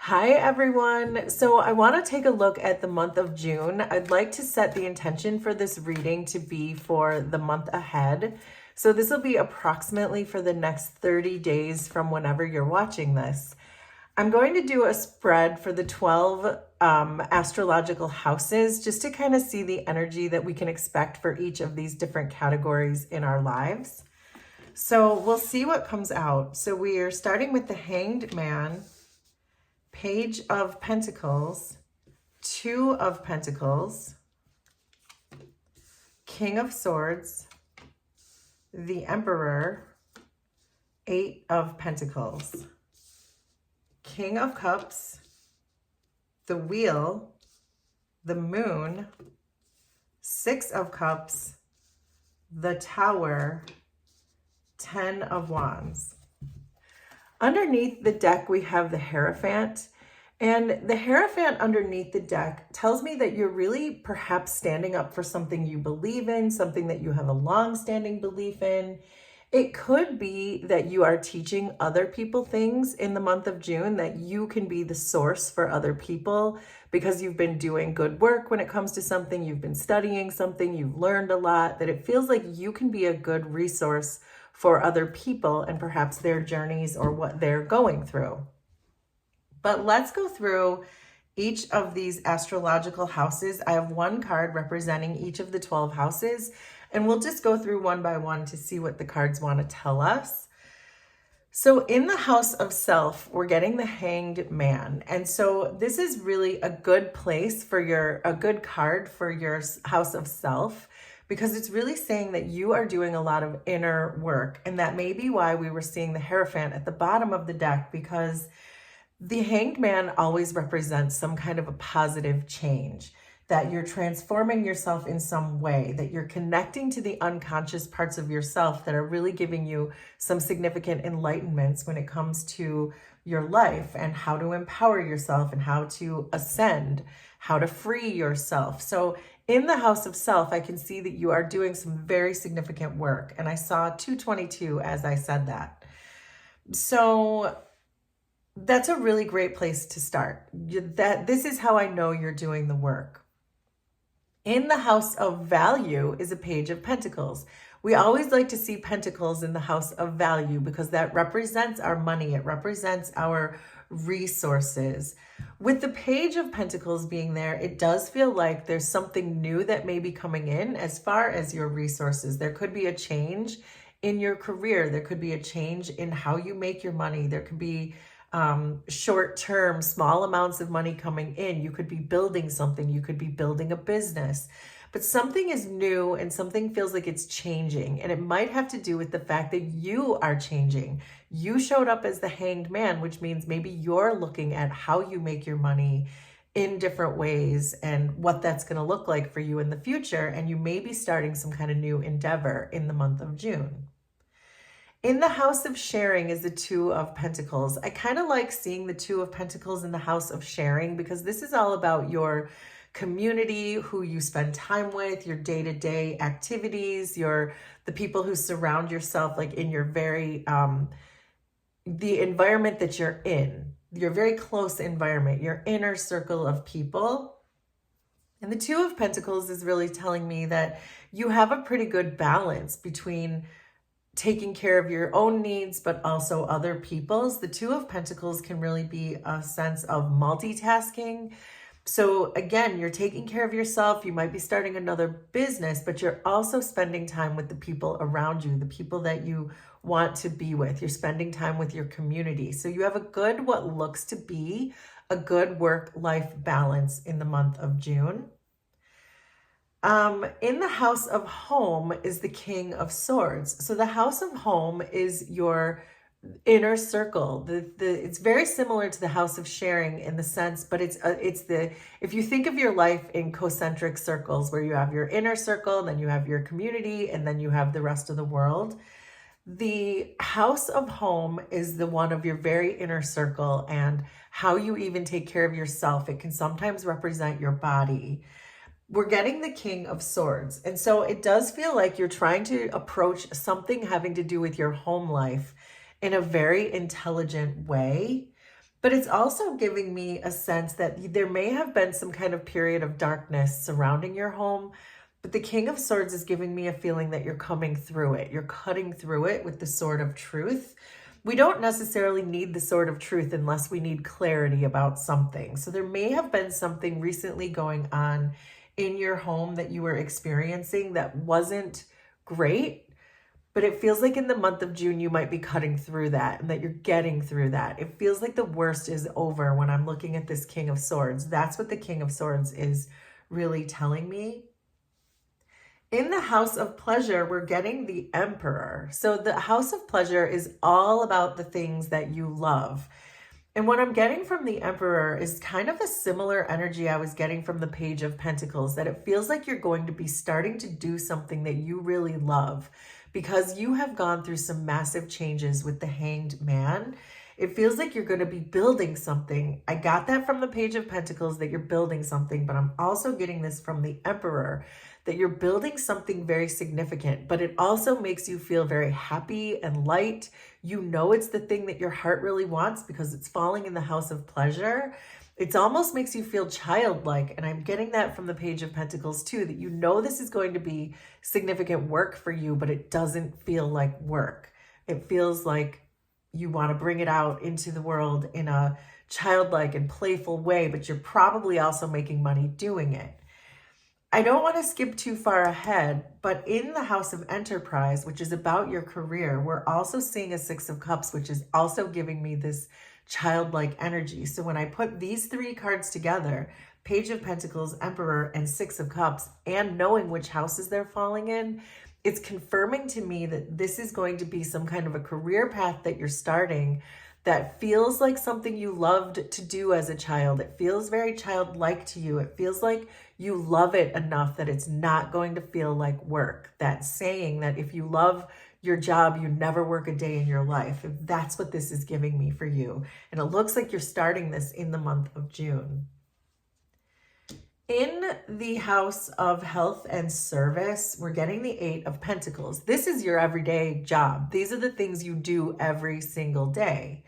Hi everyone. So I want to take a look at the month of June. I'd like to set the intention for this reading to be for the month ahead. So this will be approximately for the next 30 days from whenever you're watching this. I'm going to do a spread for the 12 astrological houses just to kind of see the energy that we can expect for each of these different categories in our lives. So we'll see what comes out. So we are starting with the Hanged Man, Page of Pentacles, Two of Pentacles, King of Swords, the Emperor, Eight of Pentacles, King of Cups, the Wheel, the Moon, Six of Cups, the Tower, 10 of Wands. Underneath the deck, we have the Hierophant. And the Hierophant underneath the deck tells me that you're really perhaps standing up for something you believe in, something that you have a long-standing belief in. It could be that you are teaching other people things in the month of June, that you can be the source for other people because you've been doing good work when it comes to something, you've been studying something, you've learned a lot, that it feels like you can be a good resource for other people and perhaps their journeys or what they're going through. But let's go through each of these astrological houses. I have one card representing each of the 12 houses, and we'll just go through one by one to see what the cards want to tell us. So in the house of self, we're getting the Hanged Man. And so this is really a good place for a good card for your house of self, because it's really saying that you are doing a lot of inner work. And that may be why we were seeing the Hierophant at the bottom of the deck, because the Hanged Man always represents some kind of a positive change, that you're transforming yourself in some way, that you're connecting to the unconscious parts of yourself that are really giving you some significant enlightenments when it comes to your life and how to empower yourself and how to ascend, how to free yourself. So in the house of self, I can see that you are doing some very significant work. And I saw 222 as I said that. So that's a really great place to start. This is how I know you're doing the work. In the house of value is a Page of Pentacles. We always like to see pentacles in the house of value because that represents our money. It represents our resources. With the Page of Pentacles being there, it does feel like there's something new that may be coming in as far as your resources. There could be a change in your career. There could be a change in how you make your money. There could be short-term, small amounts of money coming in. You could be building something. You could be building a business. But something is new and something feels like it's changing. And it might have to do with the fact that you are changing. You showed up as the Hanged Man, which means maybe you're looking at how you make your money in different ways and what that's going to look like for you in the future. And you may be starting some kind of new endeavor in the month of June. In the house of sharing is the Two of Pentacles. I kind of like seeing the Two of Pentacles in the house of sharing because this is all about your community, who you spend time with, your day-to-day activities, the people who surround yourself, like in your very, the environment that you're in, your very close environment, your inner circle of people. And the Two of Pentacles is really telling me that you have a pretty good balance between taking care of your own needs, but also other people's. The Two of Pentacles can really be a sense of multitasking. So again, you're taking care of yourself. You might be starting another business, but you're also spending time with the people around you, the people that you want to be with. You're spending time with your community. So you have a good, what looks to be a good work-life balance in the month of June. In the house of home is the King of Swords. So the house of home is your inner circle. It's very similar to the house of sharing in the sense, but if you think of your life in concentric circles where you have your inner circle, then you have your community, and then you have the rest of the world. The house of home is the one of your very inner circle and how you even take care of yourself. It can sometimes represent your body. We're getting the King of Swords. And so it does feel like you're trying to approach something having to do with your home life in a very intelligent way. But it's also giving me a sense that there may have been some kind of period of darkness surrounding your home. But the King of Swords is giving me a feeling that you're coming through it. You're cutting through it with the Sword of Truth. We don't necessarily need the Sword of Truth unless we need clarity about something. So there may have been something recently going on in your home that you were experiencing that wasn't great. But it feels like in the month of June, you might be cutting through that and that you're getting through that. It feels like the worst is over when I'm looking at this King of Swords. That's what the King of Swords is really telling me. In the House of Pleasure, we're getting the Emperor. So the House of Pleasure is all about the things that you love. And what I'm getting from the Emperor is kind of a similar energy I was getting from the Page of Pentacles, that it feels like you're going to be starting to do something that you really love because you have gone through some massive changes with the Hanged Man. It feels like you're going to be building something. I got that from the Page of Pentacles, that you're building something, but I'm also getting this from the Emperor, that you're building something very significant, but it also makes you feel very happy and light. You know it's the thing that your heart really wants because it's falling in the House of Pleasure. It almost makes you feel childlike, and I'm getting that from the Page of Pentacles too, that you know this is going to be significant work for you, but it doesn't feel like work. It feels like you want to bring it out into the world in a childlike and playful way, but you're probably also making money doing it. I don't want to skip too far ahead, but in the House of Enterprise, which is about your career, we're also seeing a Six of Cups, which is also giving me this childlike energy. So when I put these three cards together, Page of Pentacles, Emperor, and Six of Cups, and knowing which houses they're falling in, it's confirming to me that this is going to be some kind of a career path that you're starting that feels like something you loved to do as a child. It feels very childlike to you. It feels like you love it enough that it's not going to feel like work. That saying that if you love your job, you never work a day in your life. That's what this is giving me for you. And it looks like you're starting this in the month of June. In the House of Health and Service, we're getting the Eight of Pentacles. This is your everyday job. These are the things you do every single day.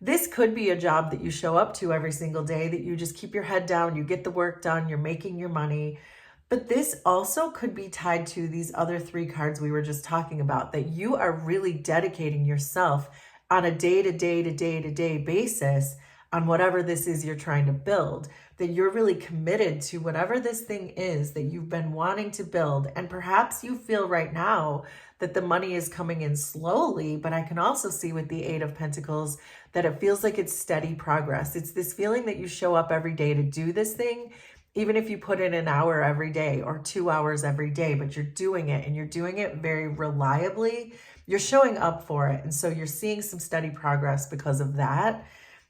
This could be a job that you show up to every single day, that you just keep your head down, you get the work done, you're making your money. But this also could be tied to these other three cards we were just talking about, that you are really dedicating yourself on a day-to-day basis on whatever this is you're trying to build, that you're really committed to whatever this thing is that you've been wanting to build. And perhaps you feel right now that the money is coming in slowly, but I can also see with the Eight of Pentacles that it feels like it's steady progress. It's this feeling that you show up every day to do this thing, even if you put in an hour every day or 2 hours every day, but you're doing it and you're doing it very reliably. You're showing up for it. And so you're seeing some steady progress because of that.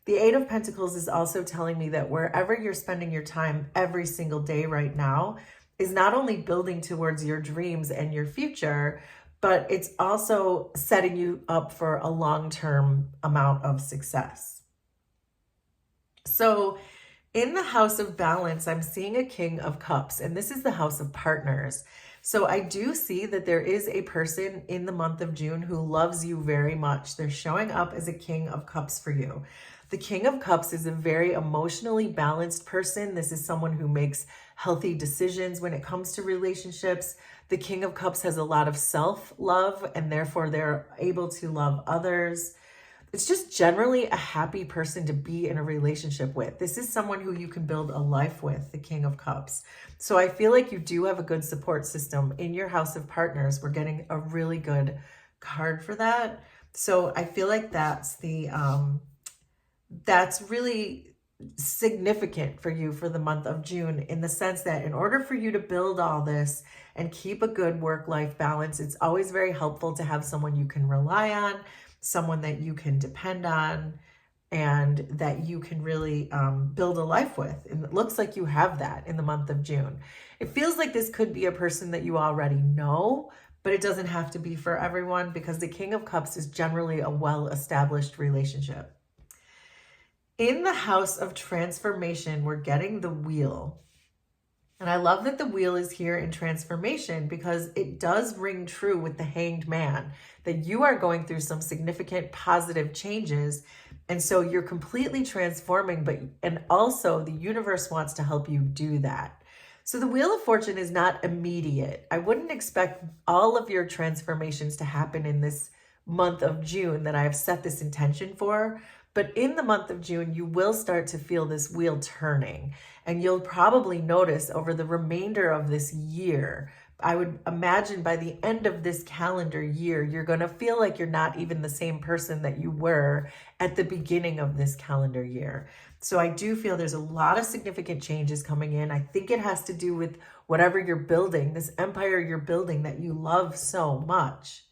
The Eight of Pentacles is also telling me that wherever you're spending your time every single day right now is not only building towards your dreams and your future, but it's also setting you up for a long-term amount of success. So in the House of Balance, I'm seeing a King of Cups, and this is the House of Partners. So I do see that there is a person in the month of June who loves you very much. They're showing up as a King of Cups for you. The King of Cups is a very emotionally balanced person. This is someone who makes healthy decisions when it comes to relationships. The King of Cups has a lot of self-love, and therefore they're able to love others. It's just generally a happy person to be in a relationship with. This is someone who you can build a life with, the King of Cups. So I feel like you do have a good support system in your House of Partners. We're getting a really good card for that. So I feel like that's really significant for you for the month of June, in the sense that in order for you to build all this and keep a good work-life balance, it's always very helpful to have someone you can rely on, someone that you can depend on, and that you can really build a life with. And it looks like you have that in the month of June. It feels like this could be a person that you already know, but it doesn't have to be for everyone, because the King of Cups is generally a well-established relationship. In the House of Transformation, we're getting the Wheel. And I love that the wheel is here in transformation because it does ring true with the Hanged Man, that you are going through some significant positive changes. And so you're completely transforming, and also the universe wants to help you do that. So the Wheel of Fortune is not immediate. I wouldn't expect all of your transformations to happen in this month of June that I've set this intention for. But in the month of June, you will start to feel this wheel turning. And you'll probably notice over the remainder of this year, I would imagine by the end of this calendar year, you're going to feel like you're not even the same person that you were at the beginning of this calendar year. So I do feel there's a lot of significant changes coming in. I think it has to do with whatever you're building, this empire you're building that you love so much.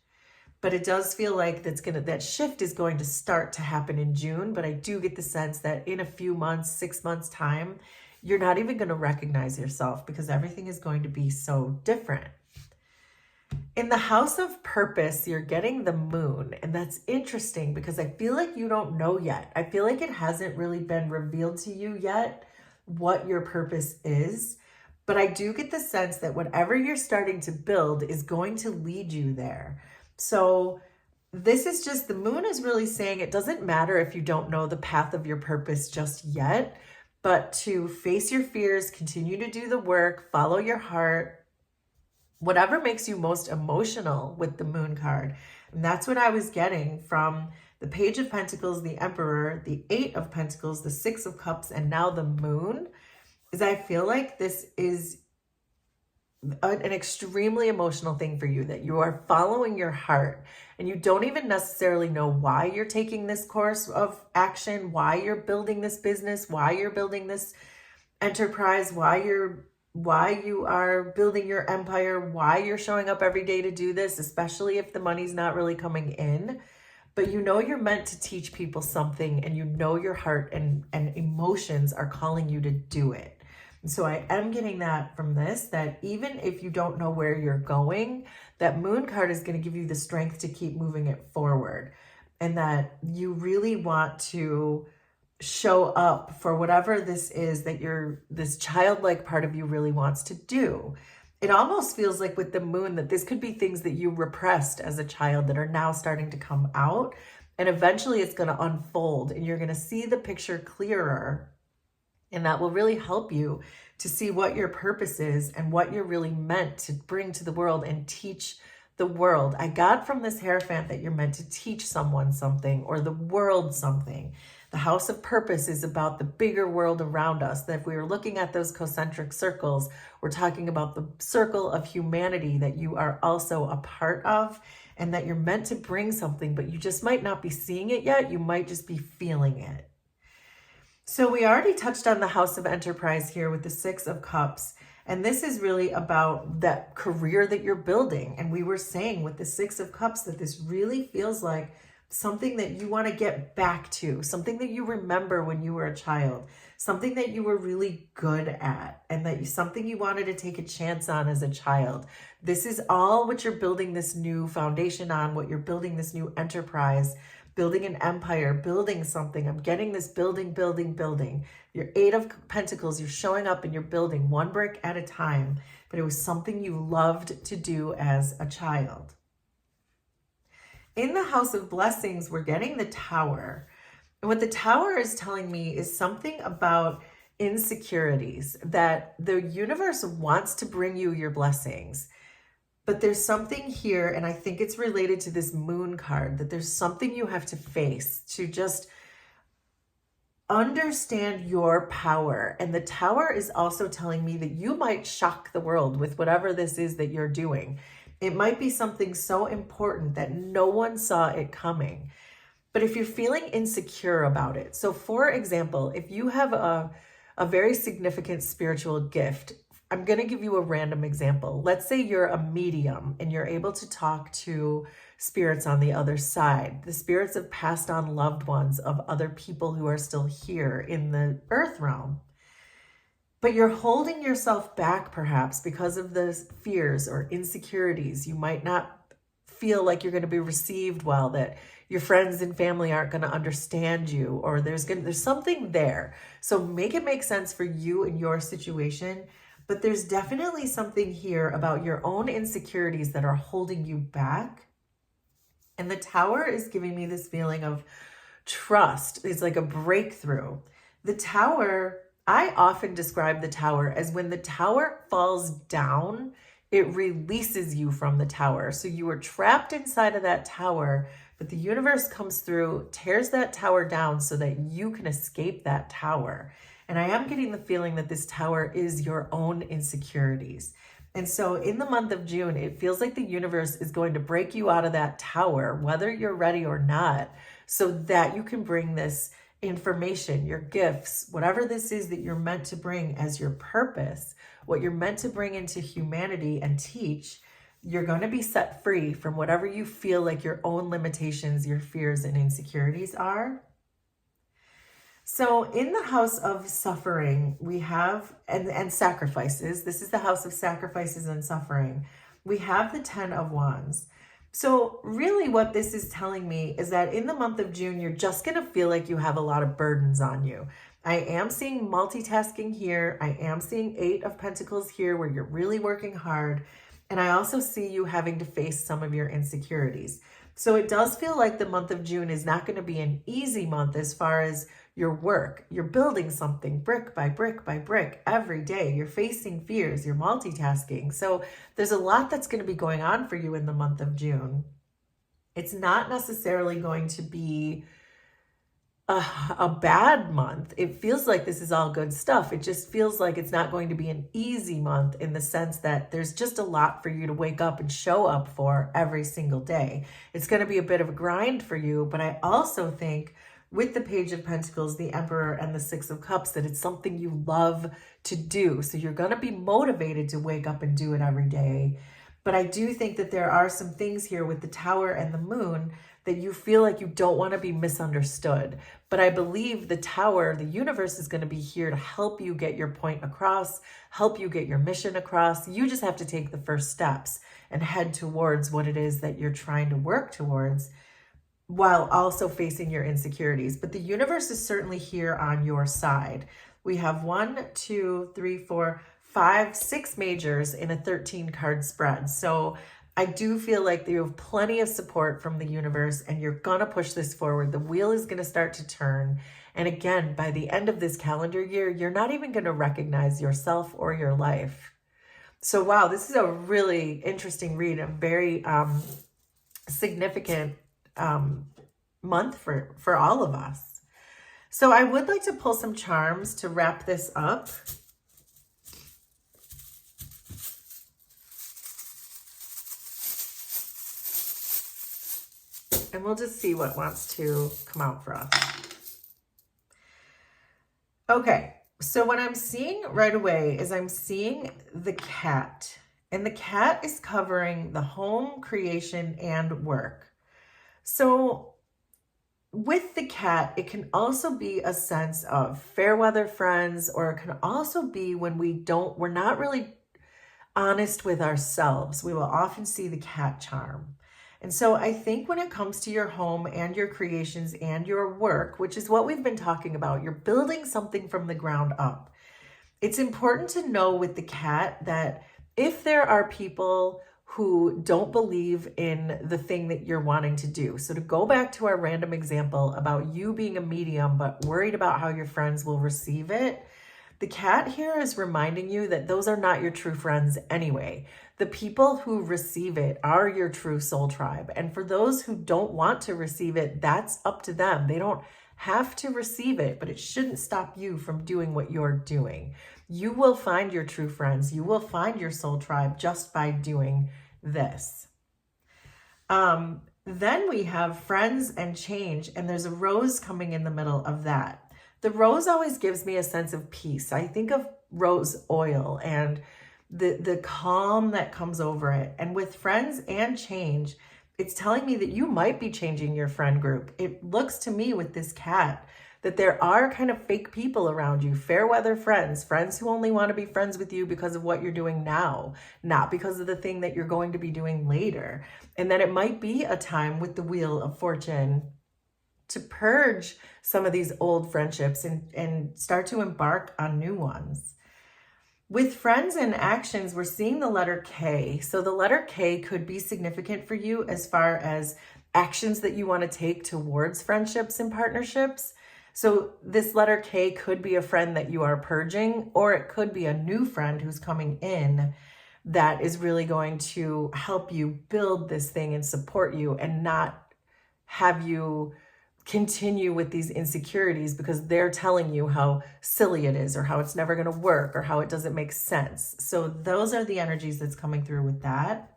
But it does feel like that shift is going to start to happen in June. But I do get the sense that in a few months, 6 months time, you're not even going to recognize yourself because everything is going to be so different. In the house of purpose, you're getting the moon. And that's interesting because I feel like you don't know yet. I feel like it hasn't really been revealed to you yet what your purpose is. But I do get the sense that whatever you're starting to build is going to lead you there. So this is just, the moon is really saying it doesn't matter if you don't know the path of your purpose just yet, but to face your fears, continue to do the work, follow your heart, whatever makes you most emotional with the moon card. And that's what I was getting from the Page of Pentacles, the Emperor, the Eight of Pentacles, the Six of Cups, and now the moon, is I feel like this is an extremely emotional thing for you, that you are following your heart and you don't even necessarily know why you're taking this course of action, why you're building this business, why you're building this enterprise, why you are building your empire, why you're showing up every day to do this, especially if the money's not really coming in. But you know you're meant to teach people something, and you know your heart and emotions are calling you to do it. So I am getting that from this, that even if you don't know where you're going, that moon card is going to give you the strength to keep moving it forward. And that you really want to show up for whatever this is that this childlike part of you really wants to do. It almost feels like with the moon that this could be things that you repressed as a child that are now starting to come out. And eventually it's going to unfold and you're going to see the picture clearer. And that will really help you to see what your purpose is and what you're really meant to bring to the world and teach the world. I got from this Hierophant that you're meant to teach someone something or the world something. The house of purpose is about the bigger world around us. That if we were looking at those concentric circles, we're talking about the circle of humanity that you are also a part of, and that you're meant to bring something, but you just might not be seeing it yet. You might just be feeling it. So we already touched on the House of Enterprise here with the Six of Cups. And this is really about that career that you're building. And we were saying with the Six of Cups that this really feels like something that you want to get back to, something that you remember when you were a child, something that you were really good at, and something you wanted to take a chance on as a child. This is all what you're building this new foundation on, what you're building this new enterprise, building an empire, building something. I'm getting this building. Your Eight of Pentacles, you're showing up and you're building one brick at a time, but it was something you loved to do as a child. In the House of Blessings, we're getting the Tower. And what the Tower is telling me is something about insecurities, that the universe wants to bring you your blessings. But there's something here, and I think it's related to this moon card, that there's something you have to face to just understand your power. And the Tower is also telling me that you might shock the world with whatever this is that you're doing. It might be something so important that no one saw it coming. But if you're feeling insecure about it, so for example, if you have a very significant spiritual gift, I'm going to give you a random example. Let's say you're a medium and you're able to talk to spirits on the other side, the spirits of passed on loved ones of other people who are still here in the earth realm. But you're holding yourself back perhaps because of the fears or insecurities. You might not feel like you're going to be received well, that your friends and family aren't going to understand you, or there's something there. So make it make sense for you and your situation. but there's definitely something here about your own insecurities that are holding you back. And the Tower is giving me this feeling of trust. It's like a breakthrough. The Tower, I often describe the Tower as when the tower falls down, it releases you from the tower. So you were trapped inside of that tower, but the universe comes through, tears that tower down so that you can escape that tower. And I am getting the feeling that this tower is your own insecurities. And so in the month of June, it feels like the universe is going to break you out of that tower, whether you're ready or not, so that you can bring this information, your gifts, whatever this is that you're meant to bring as your purpose, what you're meant to bring into humanity and teach. You're going to be set free from whatever you feel like your own limitations, your fears, and insecurities are. So in the house of suffering, we have, and sacrifices, this is the house of sacrifices and suffering. We have the 10 of Wands. So really what this is telling me is that in the month of June, you're just going to feel like you have a lot of burdens on you. I am seeing multitasking here. I am seeing 8 of Pentacles here where you're really working hard. And I also see you having to face some of your insecurities. So it does feel like the month of June is not going to be an easy month as far as your work. You're building something brick by brick by brick every day. You're facing fears, you're multitasking. So there's a lot that's going to be going on for you in the month of June. It's not necessarily going to be a bad month. It feels like this is all good stuff. It just feels like it's not going to be an easy month in the sense that there's just a lot for you to wake up and show up for every single day. It's going to be a bit of a grind for you, but I also think with the Page of Pentacles, the Emperor, and the 6 of Cups, that it's something you love to do. So you're going to be motivated to wake up and do it every day. But I do think that there are some things here with the Tower and the Moon that you feel like you don't want to be misunderstood. But I believe the Tower, the universe, is going to be here to help you get your point across, help you get your mission across. You just have to take the first steps and head towards what it is that you're trying to work towards, while also facing your insecurities. But the universe is certainly here on your side. We have 1, 2, 3, 4, 5, 6 majors in a 13 card spread. So I do feel like you have plenty of support from the universe and you're going to push this forward. The wheel is going to start to turn. And again, by the end of this calendar year, you're not even going to recognize yourself or your life. So wow, this is a really interesting read, a very significant month for all of us. So I would like to pull some charms to wrap this up. And we'll just see what wants to come out for us. Okay, so what I'm seeing right away is I'm seeing the cat. And the cat is covering the home, creation, and work. So with the cat, it can also be a sense of fair weather friends, or it can also be when we're not really honest with ourselves. We will often see the cat charm. And so I think when it comes to your home and your creations and your work, which is what we've been talking about, you're building something from the ground up. It's important to know with the cat that if there are people who don't believe in the thing that you're wanting to do. So to go back to our random example about you being a medium, but worried about how your friends will receive it, the cat here is reminding you that those are not your true friends anyway. The people who receive it are your true soul tribe. And for those who don't want to receive it, that's up to them. They don't have to receive it, but it shouldn't stop you from doing what you're doing. You will find your true friends. You will find your soul tribe just by doing this. Then we have friends and change, and there's a rose coming in the middle of that. The rose always gives me a sense of peace. I think of rose oil and the calm that comes over it. And with friends and change, it's telling me that you might be changing your friend group. It looks to me with this cat that there are kind of fake people around you, fair weather friends, friends who only want to be friends with you because of what you're doing now, not because of the thing that you're going to be doing later. And that it might be a time with the Wheel of Fortune to purge some of these old friendships and start to embark on new ones. With friends and actions, we're seeing the letter K. So the letter K could be significant for you as far as actions that you want to take towards friendships and partnerships. So this letter K could be a friend that you are purging, or it could be a new friend who's coming in that is really going to help you build this thing and support you and not have you continue with these insecurities because they're telling you how silly it is or how it's never going to work or how it doesn't make sense. So those are the energies that's coming through with that.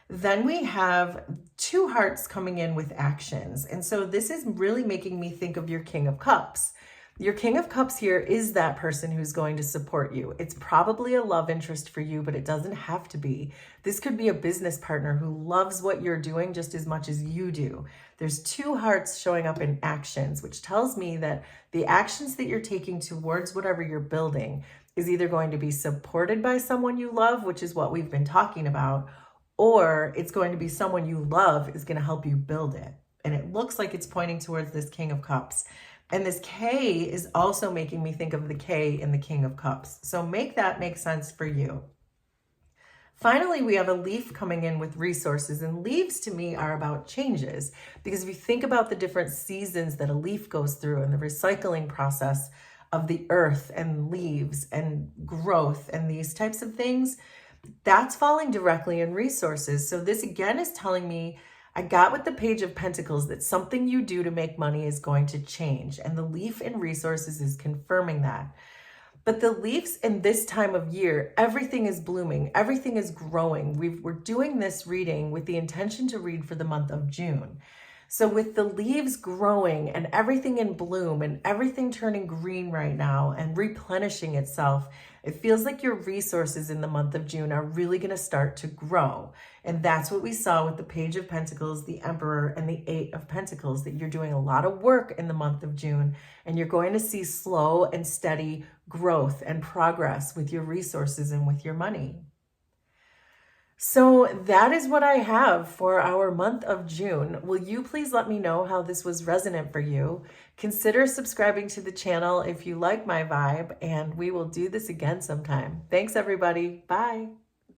Then we have 2 hearts coming in with actions. And so this is really making me think of your King of Cups. Your King of Cups here is that person who's going to support you. It's probably a love interest for you, but it doesn't have to be. This could be a business partner who loves what you're doing just as much as you do. There's 2 hearts showing up in actions, which tells me that the actions that you're taking towards whatever you're building is either going to be supported by someone you love, which is what we've been talking about, or it's going to be someone you love is going to help you build it. And it looks like it's pointing towards this King of Cups. And this K is also making me think of the K in the King of Cups. So make that make sense for you. Finally, we have a leaf coming in with resources, and leaves to me are about changes, because if you think about the different seasons that a leaf goes through and the recycling process of the earth and leaves and growth and these types of things, that's falling directly in resources. So this again is telling me, I got with the Page of Pentacles that something you do to make money is going to change. And the leaf in resources is confirming that. But the leaves in this time of year, everything is blooming, everything is growing. We're doing this reading with the intention to read for the month of June. So with the leaves growing and everything in bloom and everything turning green right now and replenishing itself, it feels like your resources in the month of June are really going to start to grow. And that's what we saw with the Page of Pentacles, the Emperor, and the 8 of Pentacles, that you're doing a lot of work in the month of June, and you're going to see slow and steady growth and progress with your resources and with your money. So that is what I have for our month of June. Will you please let me know how this was resonant for you? Consider subscribing to the channel if you like my vibe, and we will do this again sometime. Thanks, everybody. Bye.